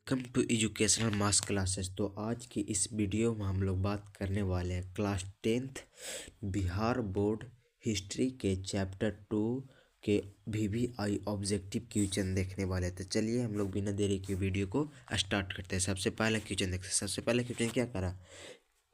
Welcome to educational mass classes. तो आज की इस वीडियो में हम लोग बात करने वाले हैं class 10th Bihar board history के चैप्टर 2 के VVI ऑब्जेक्टिव क्वेश्चन देखने वाले हैं। तो चलिए हम लोग बिना देरी के वीडियो को स्टार्ट करते हैं। सबसे पहला क्वेश्चन देखते हैं। सबसे पहला क्वेश्चन क्या करा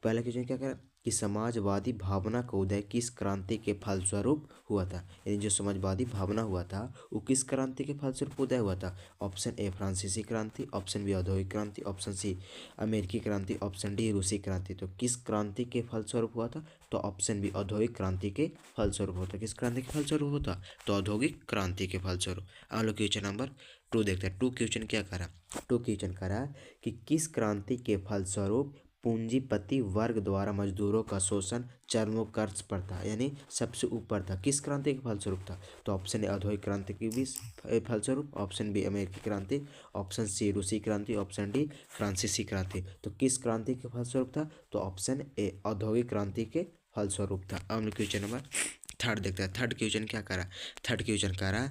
पहला क्वेश्चन क्या करा कि समाजवादी भावना का उदय किस क्रांति के फलस्वरूप हुआ था। यानी जो समाजवादी भावना हुआ था वो किस क्रांति के फलस्वरूप उदय हुआ था। ऑप्शन ए फ्रांसीसी क्रांति, ऑप्शन बी औद्योगिक क्रांति, ऑप्शन सी अमेरिकी क्रांति, ऑप्शन डी रूसी क्रांति। तो किस क्रांति के फलस्वरूप हुआ था? तो ऑप्शन बी औद्योगिक क्रांति के फलस्वरूप होता। किस क्रांति के फलस्वरूप होता? तो औद्योगिक क्रांति के फलस्वरूप। हम लोग क्वेश्चन नंबर 2 देखते हैं। 2 क्वेश्चन क्या करा 2 क्वेश्चन करा कि किस क्रांति के फलस्वरूप पूंजीपति वर्ग द्वारा मजदूरों का शोषण चरमोत्कर्ष पर था, यानी सबसे ऊपर था। किस क्रांति के फलस्वरूप था? तो ऑप्शन ए औद्योगिक क्रांति के भी फलस्वरूप, ऑप्शन बी अमेरिकी क्रांति, ऑप्शन सी रूसी क्रांति, ऑप्शन डी फ्रांसीसी क्रांति। तो किस क्रांति के फलस्वरूप था? तो ऑप्शन ए औद्योगिक क्रांति के फलस्वरूप था। हम लोग क्वेश्चन नंबर 3 देखते हैं। 3 क्वेश्चन क्या करा 3 क्वेश्चन करा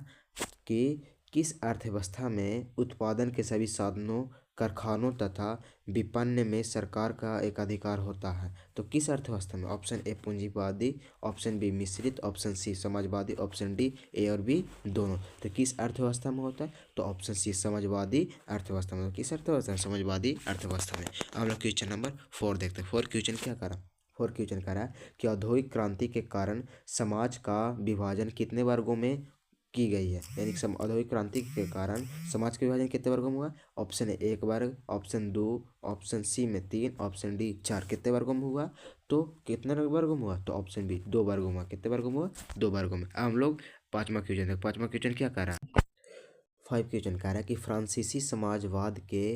कि किस अर्थव्यवस्था में उत्पादन के सभी साधनों, कारखानों तथा विपणन में सरकार का एकाधिकार होता है। तो किस अर्थव्यवस्था में? ऑप्शन ए पूंजीवादी, ऑप्शन बी मिश्रित, ऑप्शन सी समाजवादी, ऑप्शन डी ए और बी दोनों। तो किस अर्थव्यवस्था में होता है? तो ऑप्शन सी समाजवादी अर्थव्यवस्था में। किस अर्थव्यवस्था में? समाजवादी अर्थव्यवस्था में। हम लोग क्वेश्चन नंबर 4 देखते हैं। 4 क्वेश्चन क्या करा 4 क्वेश्चन करा कि औद्योगिक क्रांति के कारण समाज का विभाजन कितने वर्गों में की गई है। यानी औद्योगिक क्रांति के कारण समाज का विभाजन कितने वर्गों में हुआ? ऑप्शन ए 1 वर्ग, ऑप्शन 2, ऑप्शन सी में 3, ऑप्शन डी 4। कितने वर्गों में हुआ? तो कितने वर्गों में हुआ? तो ऑप्शन बी 2 वर्गों में हुआ। कितने वर्गों में हुआ? 2 वर्गों में। हम लोग 5वां क्वेश्चन देख। 5वां क्वेश्चन क्या कह रहा है 5 क्वेश्चन कह रहा है कि फ्रांसीसी समाजवाद के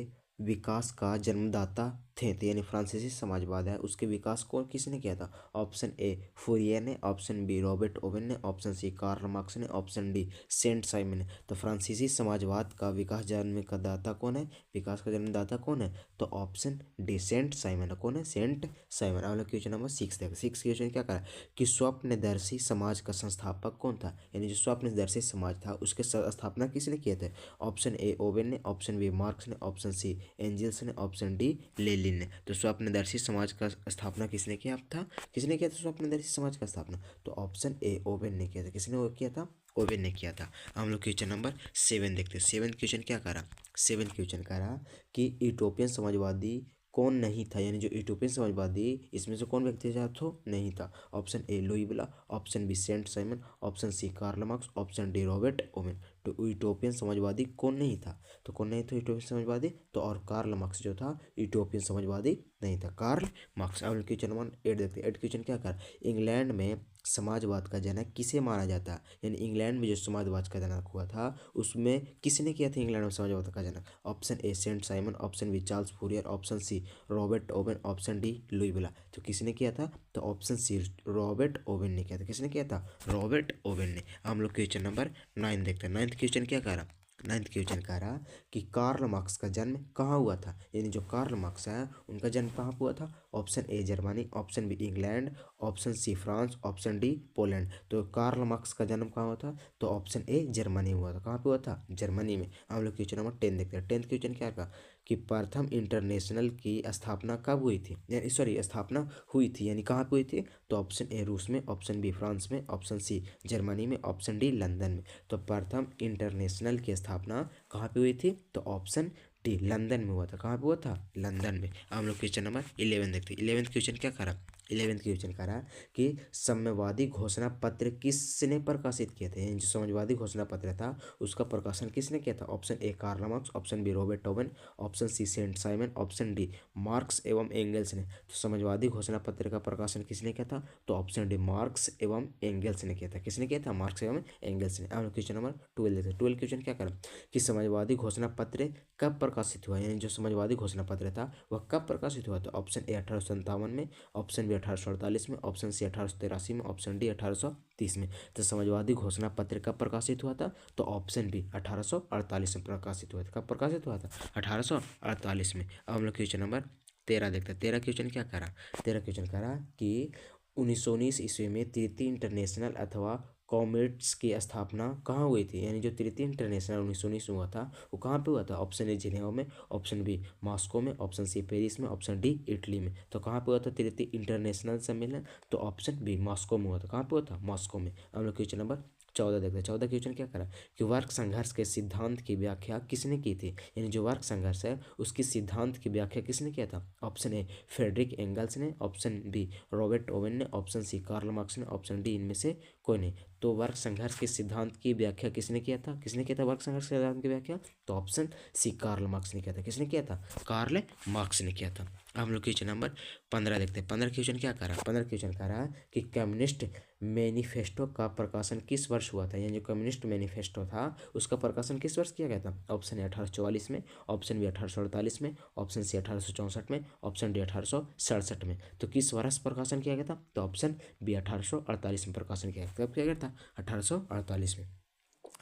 विकास का जन्मदाता थे। तो यानी फ्रांसीसी समाजवाद है उसके विकास को किसने किया था? ऑप्शन ए फूरियर ने, ऑप्शन बी रॉबर्ट ओवन ने, ऑप्शन सी कार्ल मार्क्स ने, ऑप्शन डी सेंट साइमन ने। तो फ्रांसीसी समाजवाद का विकास जन्म का दाता कौन है? विकास का जन्मदाता कौन है? तो ऑप्शन डी सेंट साइमन है। कौन है? Saint Simon. हम लोग क्वेश्चन नंबर 6 देखो। 6 क्वेश्चन क्या करा कि स्वप्नदर्शी समाज का संस्थापक कौन था? यानी जो स्वप्नदर्शी समाज था उसके स्थापना किसने किए थे? ऑप्शन ए ओवेन ने, ऑप्शन बी मार्क्स ने, ऑप्शन सी एंजल्स ने, ऑप्शन डी लेनिन ने। तो स्वप्नदर्शी समाज का स्थापना किसने किया था? किसने किया था स्वप्नदर्शी समाज का स्थापना? तो ऑप्शन ए ओवेन ने किया था। किसने वो किया था? ओवेन ने किया था। हम लोग क्वेश्चन नंबर 7 देखते हैं। 7 क्वेश्चन क्या करा 7 क्वेश्चन करा कि यूटोपियन समाजवादी कौन नहीं था। यानी जो यूटोपियन समाजवादी इसमें से कौन व्यक्ति था तो नहीं था। Option A Louis Blanc, option B saint Simon, option C Karl Marx, option D Robert Owen. तो यूटोपियन समाजवादी कौन नहीं था? तो कौन नहीं था यूटोपियन समाजवादी? तो और कार्ल मार्क्स जो था यूटोपियन समाजवादी नहीं था, कार्ल मार्क्स। अब क्वेश्चन नंबर 8 देखते हैं। 8 क्वेश्चन क्या कर इंग्लैंड में समाजवाद का जनक किसे माना जाता है? यानी इंग्लैंड में जो समाजवाद का जनक हुआ था उसमें किसने किया था इंग्लैंड में समाजवाद का जनक? Option A Saint Simon, option B Charles Fourier, option C Robert Owen, option D Louis Blanc. तो किसने किया था? तो ऑप्शन सी रॉबर्ट ओवेन ने किया था। किसने किया था? रॉबर्ट ओवेन ने। हम लोग क्वेश्चन नंबर 9 देखते हैं। 9th क्वेश्चन क्या कह रहा 9th क्वेश्चन कह रहा कि कार्ल मार्क्स का जन्म कहाँ हुआ था? यानी जो कार्ल मार्क्स है उनका जन्म कहाँ हुआ था? Option A Germany, option B England, option C France, option D Poland. तो कार्ल मार्क्स का जन्म कहाँ हुआ था? तो ऑप्शन ए जर्मनी हुआ था। कहाँ पे हुआ था? जर्मनी में। हम लोग क्वेश्चन नंबर 10 देखते हैं। 10th क्वेश्चन क्या का कि प्रथम इंटरनेशनल की स्थापना कब हुई थी? यानी सॉरी स्थापना हुई थी यानी कहाँ पे हुई थी? तो ऑप्शन ए रूस में, ऑप्शन बी फ्रांस में, ऑप्शन सी जर्मनी में, ऑप्शन डी लंदन में। तो प्रथम इंटरनेशनल की स्थापना कहाँ पे हुई थी? तो ऑप्शन डी लंदन में हुआ था। कहाँ पे हुआ था? लंदन में। हम लोग क्वेश्चन नंबर 11 देखते हैं। 11th क्वेश्चन क्या करा 11th क्वेश्चन करा कि साम्यवादी घोषणा पत्र किसने प्रकाशित किए थे? जो साम्यवादी घोषणा पत्र था उसका प्रकाशन किसने किया था? Option A Karl Marx, option B Robert Owen, option C saint Simon, option D Marx एवं एंगल्स ने। तो साम्यवादी घोषणा पत्र का प्रकाशन किसने किया था? तो ऑप्शन डी मार्क्स एवं एंगल्स ने किया था। किसने किया था? मार्क्स एवं एंगल्स ने। हम क्वेश्चन नंबर 12 देखते हैं। 12 क्वेश्चन क्या करा कि समाजवादी घोषणा पत्र कब प्रकाशित हुआ? यानी जो समाजवादी घोषणा पत्र था वह कब प्रकाशित हुआ था? ऑप्शन ए 1857 में, ऑप्शन बी 1848 में, ऑप्शन सी 1883 में, ऑप्शन डी 1830 में। तो समाजवादी घोषणा पत्र कब प्रकाशित हुआ था? तो ऑप्शन बी 1848 में प्रकाशित हुआ था। कब प्रकाशित हुआ था? 1848 में। अब हम लोग क्वेश्चन नंबर 13 देखते हैं। 13 क्वेश्चन क्या करा 13 क्वेश्चन करा कि 1919 ईस्वी में तृतीय इंटरनेशनल अथवा कॉमरेड्स की स्थापना कहाँ हुई थी, यानी जो तृतीय इंटरनेशनल 1919 में हुआ था वो कहाँ पे हुआ था? ऑप्शन ए जिनेवा में, ऑप्शन बी मॉस्को में, ऑप्शन सी पेरिस में, ऑप्शन डी इटली में। तो कहाँ पे हुआ था तृतीय इंटरनेशनल सम्मेलन? तो ऑप्शन बी मॉस्को में हुआ था। कहाँ पे हुआ था? मॉस्को में। हम लोग क्वेश्चन नंबर 14 देखते हैं। 14 क्वेश्चन क्या करा कि वर्ग संघर्ष के सिद्धांत की व्याख्या किसने की थी, यानी जो वर्ग संघर्ष है उसकी सिद्धांत की व्याख्या किसने किया था? ऑप्शन ए फ्रेडरिक एंगल्स ने, ऑप्शन बी रॉबर्ट ओवेन ने, ऑप्शन सी कार्ल मार्क्स ने, ऑप्शन डी इनमें से कोई नहीं। तो वर्ग संघर्ष के सिद्धांत की व्याख्या किसने किया था? किसने किया था वर्ग संघर्ष के सिद्धांत की व्याख्या? तो ऑप्शन सी कार्ल मार्क्स ने किया था। किसने किया था? कार्ल मार्क्स ने किया था। हम लोग क्वेश्चन नंबर 15 देखते हैं। 15 क्वेश्चन क्या कर रहा है? 15 क्वेश्चन कह रहा है कि कम्युनिस्ट मैनिफेस्टो का प्रकाशन किस वर्ष हुआ था, यानी जो कम्युनिस्ट मैनिफेस्टो था उसका प्रकाशन किस वर्ष किया गया था? ऑप्शन ए 1844 में, ऑप्शन बी 1848 में, ऑप्शन सी 1864 में, ऑप्शन डी 1867 में। तो किस वर्ष प्रकाशन किया गया था? तो ऑप्शन बी 1848 में प्रकाशन किया गया। कब किया गया था? 1848 में।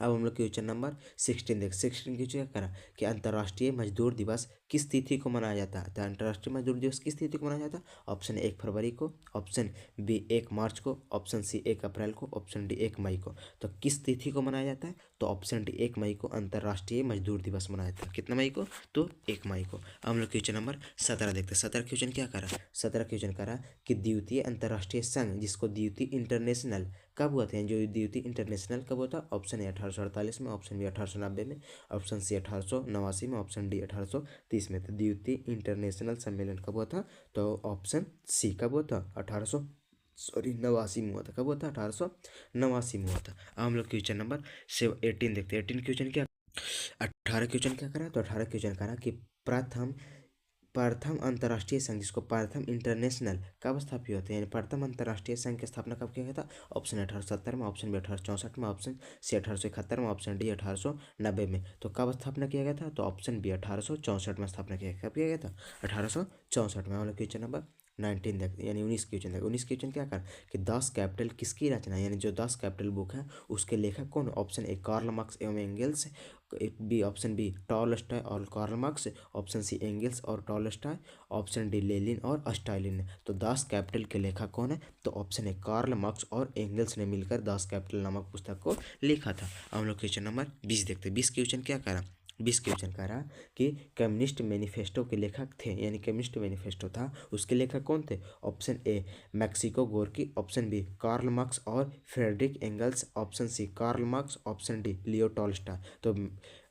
अब हम लोग क्वेश्चन नंबर 16 देख। 16 क्वेश्चन क्या करा कि अंतर्राष्ट्रीय मजदूर दिवस किस तिथि को मनाया जाता है? तो अंतर्राष्ट्रीय मजदूर दिवस किस तिथि को मनाया जाता है? ऑप्शन 1 फरवरी को, ऑप्शन बी 1 मार्च को, ऑप्शन सी 1 अप्रैल को, ऑप्शन डी 1 मई को। तो किस तिथि को मनाया जाता है? तो ऑप्शन डी 1 मई को अंतर्राष्ट्रीय मजदूर दिवस मनाया जाता है। कितना मई को? तो 1 मई को। हम लोग क्वेश्चन नंबर 17 देखते हैं। 17 क्वेश्चन क्या करा? 17 क्वेश्चन करा कि द्वितीय अंतर्राष्ट्रीय संघ, जिसको द्वितीय इंटरनेशनल कब हुआ था, जो द्वितीय इंटरनेशनल कब हुआ था? ऑप्शन ए 1848 में, ऑप्शन बी 1890 में, ऑप्शन सी 1889 में, ऑप्शन डी 1830 में। तो द्वितीय इंटरनेशनल सम्मेलन कब हुआ था? तो ऑप्शन सी कब हुआ था? 89 में हुआ था। कब हुआ था? 1889 में हुआ था। अब हम लोग क्वेश्चन नंबर 18 देखते हैं। 18 क्वेश्चन क्या? 18 क्वेश्चन क्या करा? तो 18 क्वेश्चन करा कि प्रथम प्रथम अंतर्राष्ट्रीय संघ, जिसको प्रथम इंटरनेशनल कब स्थापित होते हैं, यानी प्रथम अंतर्राष्ट्रीय संघ की स्थापना कब किया गया था? ऑप्शन 1870 में, ऑप्शन बी 1864 में, ऑप्शन सी 1871 में, ऑप्शन डी 1890 में। तो कब स्थापना किया गया था? तो ऑप्शन बी 1864 में स्थापना किया गया। कब किया गया था? 1864 में। हम लोग क्वेश्चन नंबर 19 देखते यानी 19 क्वेश्चन देखते। 19 क्वेश्चन क्या कर कि 10 कैपिटल किसकी रचना है, यानी जो 10 कैपिटल बुक है उसके लेखक कौन? ऑप्शन ए कार्ल मार्क्स एवं Engels, B option B Tolstoy और Karl Marx, option C Engels और टॉलस्टॉय, ऑप्शन डी लेनिन और स्टालिन। तो 10 कैपिटल के लेखक कौन है? तो ऑप्शन है कार्ल मार्क्स और एंगल्स ने मिलकर 10 कैपिटल नामक पुस्तक को लिखा था। हम लोग क्वेश्चन नंबर 20 देखते हैं। 20 क्वेश्चन क्या करा? 20 क्वेश्चन कह रहा कि कम्युनिस्ट मैनिफेस्टो के लेखक थे, यानी कम्युनिस्ट मैनिफेस्टो था उसके लेखक कौन थे? Option A Maxim Gorky, option B Karl Marx और Friedrich Engels, option C Karl Marx, option D Leo Tolstoy. तो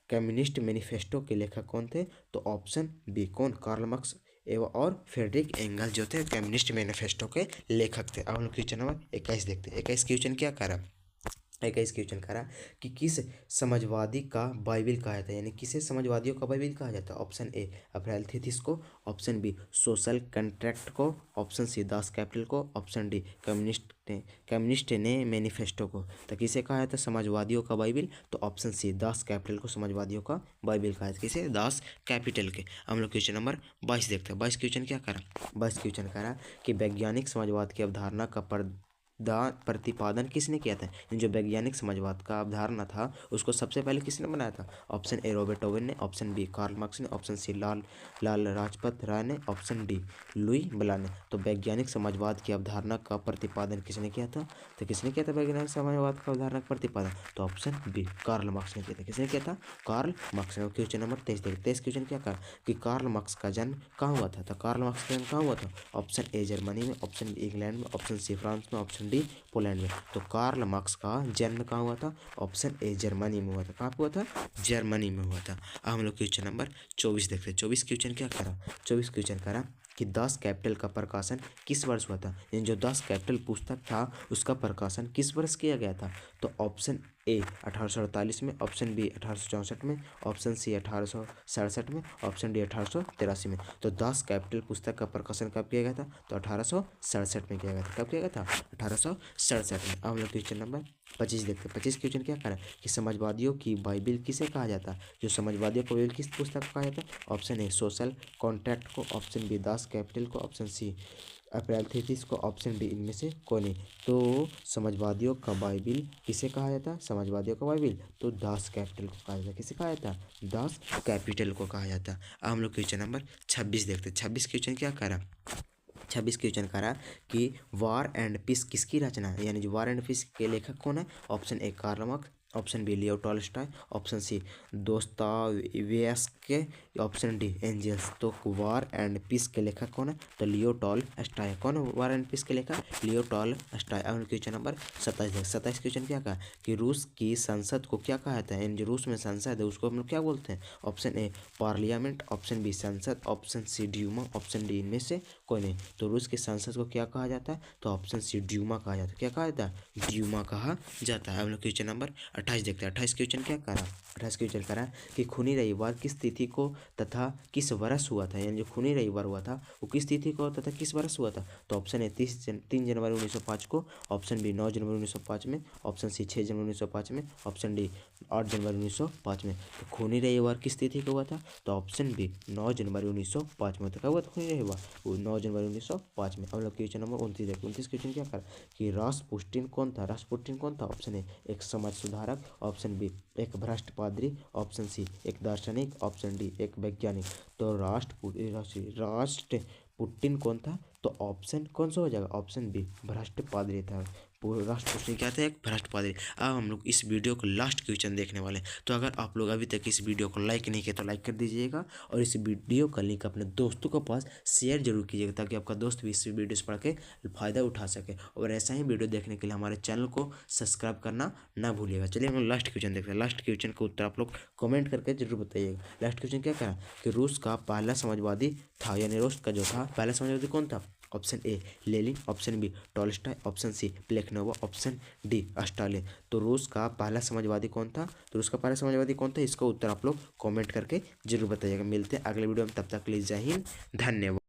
कम्युनिस्ट मैनिफेस्टो के लेखक कौन थे? तो ऑप्शन बी कौन? कार्ल मार्क्स एवं और फ्रेडरिक एंगल जो थे कम्युनिस्ट मैनिफेस्टो के लेखक थे। अब हम लोग क्वेश्चन नंबर 21 देखते हैं। 21 क्वेश्चन क्या करा? 21 क्वेश्चन करा कि किस समाजवादी का बाइबिल कहा जाता है, यानी किसे समाजवादियों का बाइबिल कहा जाता है? ऑप्शन ए अप्रैल थीसिस को, ऑप्शन बी सोशल कंट्रैक्ट को, ऑप्शन सी 10 कैपिटल को, ऑप्शन डी कम्युनिस्ट ने मैनिफेस्टो को। तो किसे कहा जाता है समाजवादियों का बाइबिल? तो ऑप्शन सी 10 कैपिटल को समाजवादियों का बाइबिल कहा जाता है। किसे? 10 कैपिटल के। हम लोग क्वेश्चन नंबर 22 देखते हैं। 22 क्वेश्चन क्या करा? 22 क्वेश्चन करा कि वैज्ञानिक समाजवाद की अवधारणा का प्रतिपादन किसने किया था, जो वैज्ञानिक समाजवाद का अवधारणा था उसको सबसे पहले किसने बनाया था? ऑप्शन ए रॉबर्ट ओवेन ने, ऑप्शन बी कार्ल मार्क्स ने, ऑप्शन सी लाल लाजपत राय ने, ऑप्शन डी लुई ब्ला ने। तो वैज्ञानिक समाजवाद की अवधारणा का प्रतिपादन किसने किया था? तो किसने किया था वैज्ञानिक समाजवाद का अवधारणा का प्रतिपादन? तो ऑप्शन बी कार्ल मार्क्स ने किया था। किसने किया था? कार्ल मार्क्स ने। क्वेश्चन नंबर 23 देखते। 23 क्वेश्चन क्या कहा कि कार्ल मार्क्स का जन्म कहाँ हुआ था? तो कार्ल मार्क्स का जन्म कहाँ हुआ था? ऑप्शन ए जर्मनी में, ऑप्शन बी इंग्लैंड में, ऑप्शन सी फ्रांस में, ऑप्शन डी पोलैंड में। तो कार्ल मार्क्स का जन्म कहाँ हुआ था? ऑप्शन ए जर्मनी में हुआ था। कहाँ हुआ था? जर्मनी में हुआ था। अब हम लोग क्वेश्चन नंबर 24 देखते हैं। 24 क्वेश्चन क्या करा? 24 क्वेश्चन करा कि 10 कैपिटल का प्रकाशन किस वर्ष हुआ था, यानी जो 10 कैपिटल पुस्तक था उसका प्रकाशन किस वर्ष किया गया था? तो ऑप्शन ए 1848 में, ऑप्शन बी 1864 में, ऑप्शन सी 1867 में, ऑप्शन डी 1883 में। तो 10 कैपिटल पुस्तक का प्रकाशन कब किया गया था? तो 1867 में किया गया था। कब किया गया था? 1867 में। अब हम लोग क्वेश्चन नंबर 25 देखते हैं। 25 क्वेश्चन क्या करें कि समाजवादियों की बाइबिल किसे कहा जाता है? जो समाजवादियों को बाइबिल किस पुस्तक को कहा जाता है? ऑप्शन ए सोशल कॉन्ट्रैक्ट को, ऑप्शन बी 10 कैपिटल को, ऑप्शन सी अप्रैल थीसिस को, ऑप्शन डी इनमें से कोई नहीं। तो समाजवादियों का बाइबिल किसे कहा जाता है? समाजवादियों का बाइबिल तो 10 कैपिटल को कहा जाता है। किसे कहा जाता है? 10 कैपिटल को कहा जाता है। अब हम लोग क्वेश्चन नंबर 26 देखते हैं। 26 क्वेश्चन क्या करा? 26 क्वेश्चन करा कि वार एंड पीस किसकी रचना है, यानी जो वार एंड पीस के लेखक कौन है। Option A Karl Marx, option B Leo Tolstoy, option C Dostoevsky, option D Engels. तो वार एंड पीस के लेखक कौन है, तो लियो टॉल्स्टॉय। कौन है वार एंड पीस के लेखक, लियो टॉल्स्टॉय। अब क्वेश्चन नंबर 27 27 क्वेश्चन क्या कहा कि रूस की संसद को क्या कहा जाता है, यानी जो रूस में संसद है उसको हम लोग क्या बोलते हैं। Option A parliament, option B संसद, option C Duma, option D इनमें से कोई नहीं। तो रूस की संसद को क्या कहा जाता है, तो ऑप्शन सी ड्यूमा कहा जाता है। क्या कहा जाता है, ड्यूमा कहा जाता है। हम लोग क्वेश्चन नंबर 28 देखते हैं। 28 क्वेश्चन क्या करा, 28 क्वेश्चन करा कि खूनी रविवार किस तिथि को तथा किस वर्ष हुआ था, यानी जो खूनी रविवार हुआ था वो किस तिथि को तथा किस वर्ष हुआ था। तो ऑप्शन ए 3 जनवरी 1905 को, ऑप्शन बी 9 जनवरी 1905 में, ऑप्शन सी 6 जनवरी 1905 में, ऑप्शन डी 8 जनवरी 1905 में। तो खूनी रविवार किस तिथि को हुआ था, तो ऑप्शन बी 9 जनवरी 1905 में। तो क्या हुआ था खूनी रविवार, वो 9 जनवरी 1905 में। हम लोग क्वेश्चन नंबर 29 देखते हैं। 29 क्वेश्चन क्या करा कि रासपुटिन कौन था, रासपुटिन कौन था। ऑप्शन ए एक समाज सुधारक, ऑप्शन बी एक भ्रष्ट पादरी, ऑप्शन सी एक दार्शनिक, ऑप्शन डी एक वैज्ञानिक। तो राष्ट्रपुटिन कौन था, तो ऑप्शन कौन सा हो जाएगा, ऑप्शन बी भ्रष्ट पादरी था। राष्ट्रपुटिन क्या था, एक भ्रष्ट पादरी। अब हम लोग इस वीडियो को लास्ट क्वेश्चन देखने वाले हैं। तो अगर आप लोग अभी तक इस वीडियो को लाइक नहीं किया तो लाइक कर दीजिएगा और इस वीडियो का लिंक अपने दोस्तों के पास शेयर जरूर कीजिएगा ताकि आपका दोस्त भी इस वीडियो से पढ़ के फ़ायदा उठा सके। और ऐसा ही वीडियो देखने के लिए हमारे चैनल को सब्सक्राइब करना ना भूलिएगा। चलिए हम लोग लास्ट क्वेश्चन देखते हैं। लास्ट क्वेश्चन का उत्तर आप लोग कमेंट करके जरूर बताइएगा। लास्ट क्वेश्चन क्या कहा कि रूस का पहला समाजवादी था, यानी रूस का जो था पहला समाजवादी कौन था। Option A Lenin, option B Tolstoy, option C Plekhanov, option D Stalin. तो रूस का पहला समाजवादी कौन था, तो रूस का पहला समाजवादी कौन था, इसका उत्तर आप लोग कमेंट करके जरूर बताइएगा। मिलते हैं अगले वीडियो में, तब तक के लिए जय हिंद, धन्यवाद।